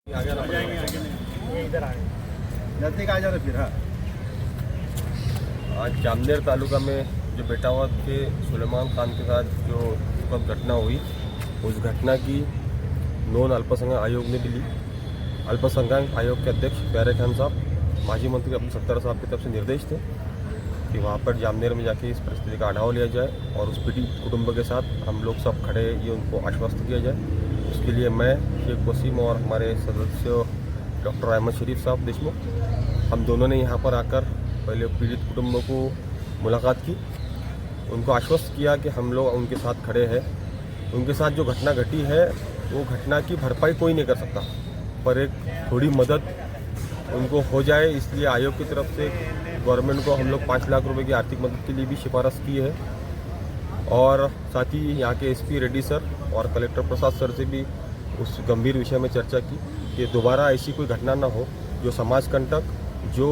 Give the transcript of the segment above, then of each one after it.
आगे आ जाएंगे, आगे नहीं, ये इधर आए नज़दीक आ जा रहे फिर। हाँ, आज जामनेर तालुका में जो बेटावद के सुलेमान खान के साथ जो दुखद घटना हुई, उस घटना की नोंद अल्पसंख्यक आयोग ने भी ली। अल्पसंख्यक आयोग के अध्यक्ष प्यारे खान साहब, माजी मंत्री अब्दुल सत्तार साहब की तरफ से निर्देश थे कि वहाँ पर जामनेर में जाके इस परिस्थिति का आढावा लिया जाए और उस पीड़ित कुटुंब के साथ हम लोग सब खड़े ये उनको आश्वस्त किया जाए। उसके लिए मैं, शेख वसीम और हमारे सदस्य डॉक्टर अहमद शरीफ साहब देशमुख, हम दोनों ने यहाँ पर आकर पहले पीड़ित कुटुंबों को मुलाकात की, उनको आश्वस्त किया कि हम लोग उनके साथ खड़े हैं। उनके साथ जो घटना घटी है वो घटना की भरपाई कोई नहीं कर सकता, पर एक थोड़ी मदद उनको हो जाए, इसलिए आयोग की तरफ से गवर्नमेंट को हम लोग 5 लाख रुपए की आर्थिक मदद के लिए भी सिफारिश की है। और साथ ही यहाँ के एसपी रेड्डी सर और कलेक्टर प्रसाद सर से भी उस गंभीर विषय में चर्चा की कि दोबारा ऐसी कोई घटना ना हो, जो समाज कंटक, जो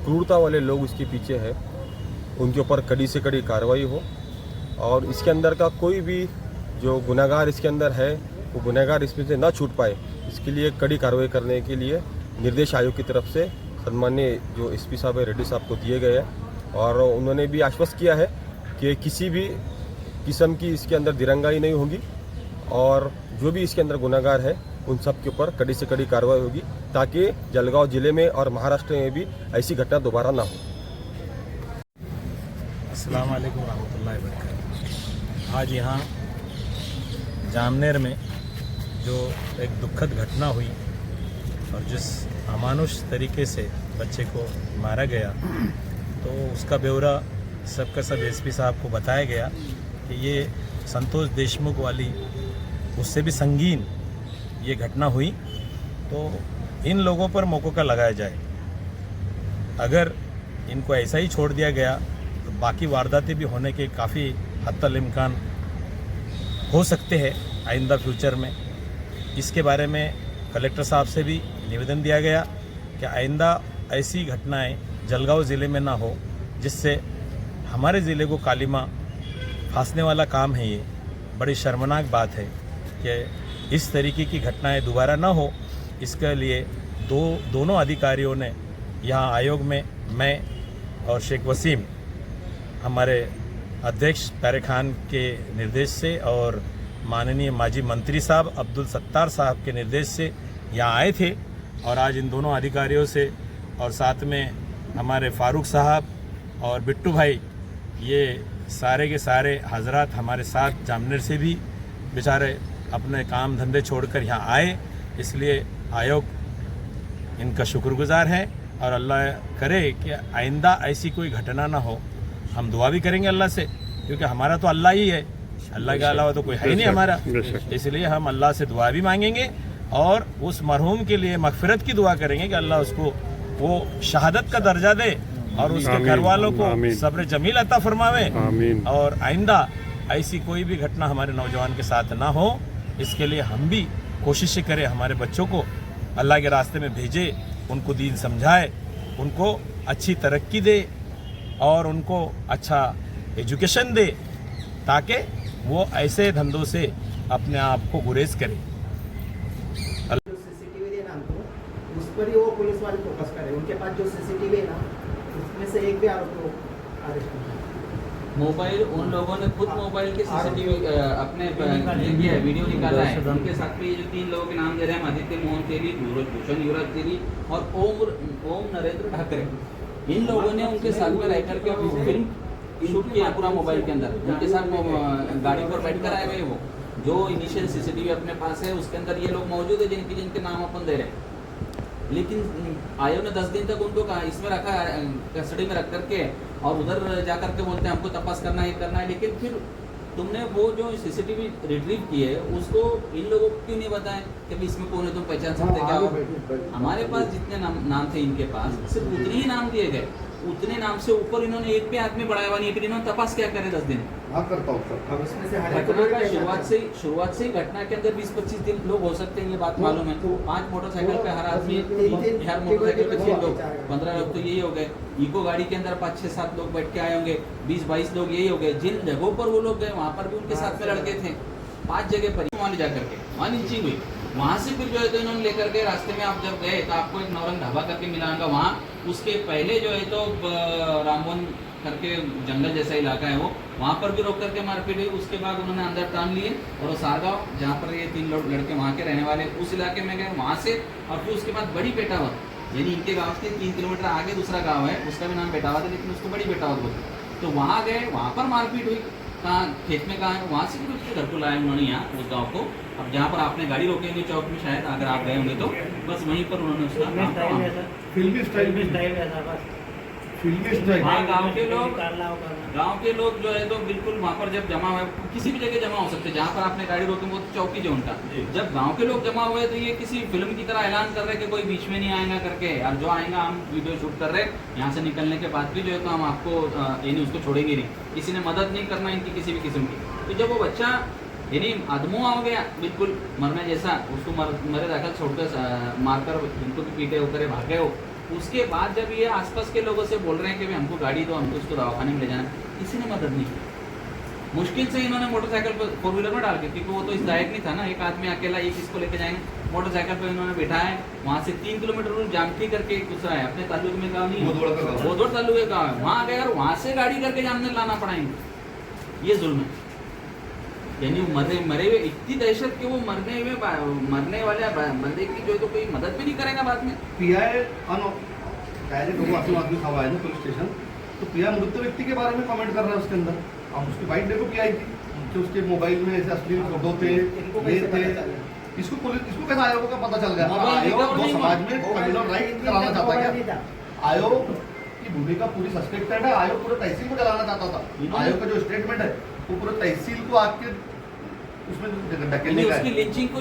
क्रूरता वाले लोग उसके पीछे है, उनके ऊपर कड़ी से कड़ी कार्रवाई हो और इसके अंदर का कोई भी जो गुनहगार इसके अंदर है वो गुनहगार इसमें से ना छूट पाए, इसके लिए कड़ी कार्रवाई करने के लिए निर्देश आयोग की तरफ से सम्माननीय जो एसपी साहब है रेड्डी साहब को दिए गए हैं। और उन्होंने भी आश्वस्त किया है कि किसी भी किस्म की इसके अंदर दिरंगाई नहीं होगी और जो भी इसके अंदर गुनहगार है उन सब के ऊपर कड़ी से कड़ी कार्रवाई होगी, ताकि जलगांव जिले में और महाराष्ट्र में भी ऐसी घटना दोबारा ना हो। अस्सलाम वालेकुम रहमतुल्लाहि व बरकातहू। आज यहाँ जामनेर में जो एक दुखद घटना हुई और जिस अमानुष तरीके से बच्चे को मारा गया, तो उसका ब्यौरा सबका सब एसपी साहब को बताया गया कि ये संतोष देशमुख वाली उससे भी संगीन ये घटना हुई, तो इन लोगों पर मौका लगाया जाए। अगर इनको ऐसा ही छोड़ दिया गया तो बाकी वारदातें भी होने के काफ़ी हद तक इम्कान हो सकते हैं आइंदा फ्यूचर में। इसके बारे में कलेक्टर साहब से भी निवेदन दिया गया कि आइंदा ऐसी घटनाएं जलगांव ज़िले में ना हो, जिससे हमारे ज़िले को कालिमा फांसने वाला काम है। ये बड़ी शर्मनाक बात है कि इस तरीके की घटनाएं दोबारा ना हो। इसके लिए दोनों अधिकारियों ने यहाँ आयोग में, मैं और शेख वसीम हमारे अध्यक्ष प्यारे खान के निर्देश से और माननीय माजी मंत्री साहब अब्दुल सत्तार साहब के निर्देश से यहाँ आए थे। और आज इन दोनों अधिकारियों से और साथ में हमारे फारूक साहब और बिट्टू भाई, ये सारे के सारे हजरात हमारे साथ जामनेर से भी बेचारे अपने काम धंधे छोड़कर यहाँ आए, इसलिए आयोग इनका शुक्रगुजार है। और अल्लाह करे कि आइंदा ऐसी कोई घटना ना हो। हम दुआ भी करेंगे अल्लाह से, क्योंकि हमारा तो अल्लाह ही है, अल्लाह के अलावा तो कोई है ही नहीं हमारा। इसलिए हम अल्लाह से दुआ भी मांगेंगे और उस मरहूम के लिए मगफिरत की दुआ करेंगे कि अल्लाह उसको वो शहादत का दर्जा दे और उसके घर वालों को सब्र जमील अता फरमावे और आइंदा ऐसी कोई भी घटना हमारे नौजवान के साथ ना हो। इसके लिए हम भी कोशिश करें, हमारे बच्चों को अल्लाह के रास्ते में भेजे, उनको दीन समझाए, उनको अच्छी तरक्की दे और उनको अच्छा एजुकेशन दे, ताकि वो ऐसे धंधों से अपने आप को गुरेज करें। सीसीटीवी देना हमको, उस पर ही वो पुलिस वाले फोकस करें। उनके पास जो सीसीटीवी है ना, उसमें से एक भी आरोपी को अरेस्ट नहीं। मोबाइल उन लोगों ने खुद मोबाइल के सीसीटीवी अपने ये किया है, वीडियो निकाला है। उनके साथ में ये जो 3 लोगों के नाम दे रहे हैं, आदित्य मोहन तेली, भूषण युवराज तेली और ओम नरेंद्र ठाकरे, इन लोगों ने उनके साथ में रह करके फिल्म शूट किया पूरा मोबाइल के अंदर। उनके साथ गाड़ी पर बैठ कर आए हुए वो जो इनिशियल सीसीटीवी अपने पास है, उसके अंदर ये लोग मौजूद है जिनके नाम अपन दे रहे हैं। लेकिन आयोग ने 10 दिन तक उनको कहा इसमें रखा है, कस्टडी में रख करके, और उधर जा करके बोलते हैं हमको तपास करना है, करना है। लेकिन फिर तुमने वो जो सीसीटीवी रिट्रीव की है उसको इन लोगों को क्यों नहीं बताएं कि भाई इसमें कौन है, तुम पहचान सकते क्या हो? हमारे पास जितने नाम थे इनके पास सिर्फ उतने ही नाम दिए गए, उतने नाम से ऊपर इन्होंने एक भी आदमी बढ़ाया हुआ नहीं। फिर इन्होंने तपास क्या करे 10 दिन? करता हूँ सर। अब इसमें से घटना का शुरुआत से ही घटना के अंदर 20-25 दिन लोग हो सकते हैं, ये बात मालूम है। 5 मोटरसाइकिल पे हर आदमी, हर मोटरसाइकिल पे 3 लोग, 15 लोग तो यही हो गए। इको गाड़ी के अंदर 5-6-7 लोग बैठ के आए होंगे, 20-22 लोग यही हो गए। जिन जगहों पर वो लोग गए वहाँ पर भी उनके साथ में लड़के थे। 5 जगह पर वहाँ ले जाकर के वहाँ नीचे हुई। वहाँ से फिर जो है तो इन्होंने लेकर के रास्ते में आप जब गए तो आपको एक नौरंग ढाबा करके मिला होगा, वहाँ उसके पहले जो है तो रामवन करके जंगल जैसा इलाका है वो, वहाँ पर भी रोक करके मारपीट हुई। उसके बाद उन्होंने अंदर टान लिए और वो सारगांव जहाँ पर ये 3 लड़के वहाँ के रहने वाले उस इलाके में गए, वहाँ से और फिर उसके बाद बड़ी पेटावत यानी इनके गाँव से 3 किलोमीटर आगे दूसरा गाँव है, उसका भी नाम बेटावत है लेकिन उसको बड़ी बेटावत बोलते। तो वहाँ गए, वहाँ पर मारपीट हुई, कहाँ खेत में कहाँ है, वहाँ से फिर उसके घर को लाए उन्होंने यहाँ उस गाँव को। अब जहाँ पर आपने गाड़ी रोकी होंगी चौक में शायद अगर आप गए होंगे तो बस वहीं पर उन्होंने उसका फिल्मी स्टाइल ऐसा बस फिल्मी स्टाइल। वहाँ गांव के लोग जो है तो बिल्कुल वहाँ पर जब जमा हुए, किसी भी जगह जमा हो सकते हैं जहाँ पर आपने गाड़ी रोकी वो तो चौकी जो उनका, जब गांव के लोग जमा हुए तो ये किसी फिल्म की तरह ऐलान कर रहे कि कोई बीच में नहीं आएगा करके, और जो आएगा हम वीडियो शूट कर रहे हैं, यहाँ से निकलने के बाद भी जो है तो हम आपको यानी उसको छोड़ेंगे नहीं, किसी ने मदद नहीं करना इनकी किसी भी किस्म की। तो जब वो बच्चा यानी अधमुआ हो गया बिल्कुल मरने जैसा, उसको मरे दाखिल छोड़कर मारकर उनको भी पीटे होकर भाग गए हो, उसके बाद जब ये आसपास के लोगों से बोल रहे हैं कि भाई हमको गाड़ी दो, हमको उसको दवाखाने में ले जाना, किसी ने मदद नहीं की। मुश्किल से इन्होंने मोटरसाइकिल पर 4 व्हीलर में डाल के, क्योंकि वो तो इस लायक नहीं था ना, एक आदमी अकेला एक इसको लेके जाएंगे, मोटरसाइकिल पर इन्होंने बैठाया है, वहाँ से 3 किलोमीटर दूर जामठी करके एक दूसरा है अपने ताल्लुक में गाँव नहीं, बोधोड़ ताल्लुक का गाँव है, वहाँ गए और वहाँ से गाड़ी करके जामने लाना पड़ेंगे। ये जुल्म है, यानी मरे हुए इतनी दहशत कि वो मरने वाले बंदे की जो है तो कोई मदद भी नहीं करेगा बाद में। पीआई डायरेक्ट वो आदमी खड़ा है ना पुलिस स्टेशन, तो पीआई मृत व्यक्ति के बारे में कमेंट कर रहा है उसके अंदर। आप उसकी बाइट देखो पीआई की, कि उसके मोबाइल में ऐसे अश्लील फोटो थे, ये थे। इसको कैसा आयोग का पता चल गया? आयोग जो समाज में कम्युनल राइट कराना चाहता है क्या? आयोग की भूमिका पूरी सस्पेक्टेड है। आयोग पूरे तहसील को जलाना चाहता था। आयोग का जो स्टेटमेंट है वो पूरे तहसील को आके उसमें ढकेलने का है। लिंचिंग को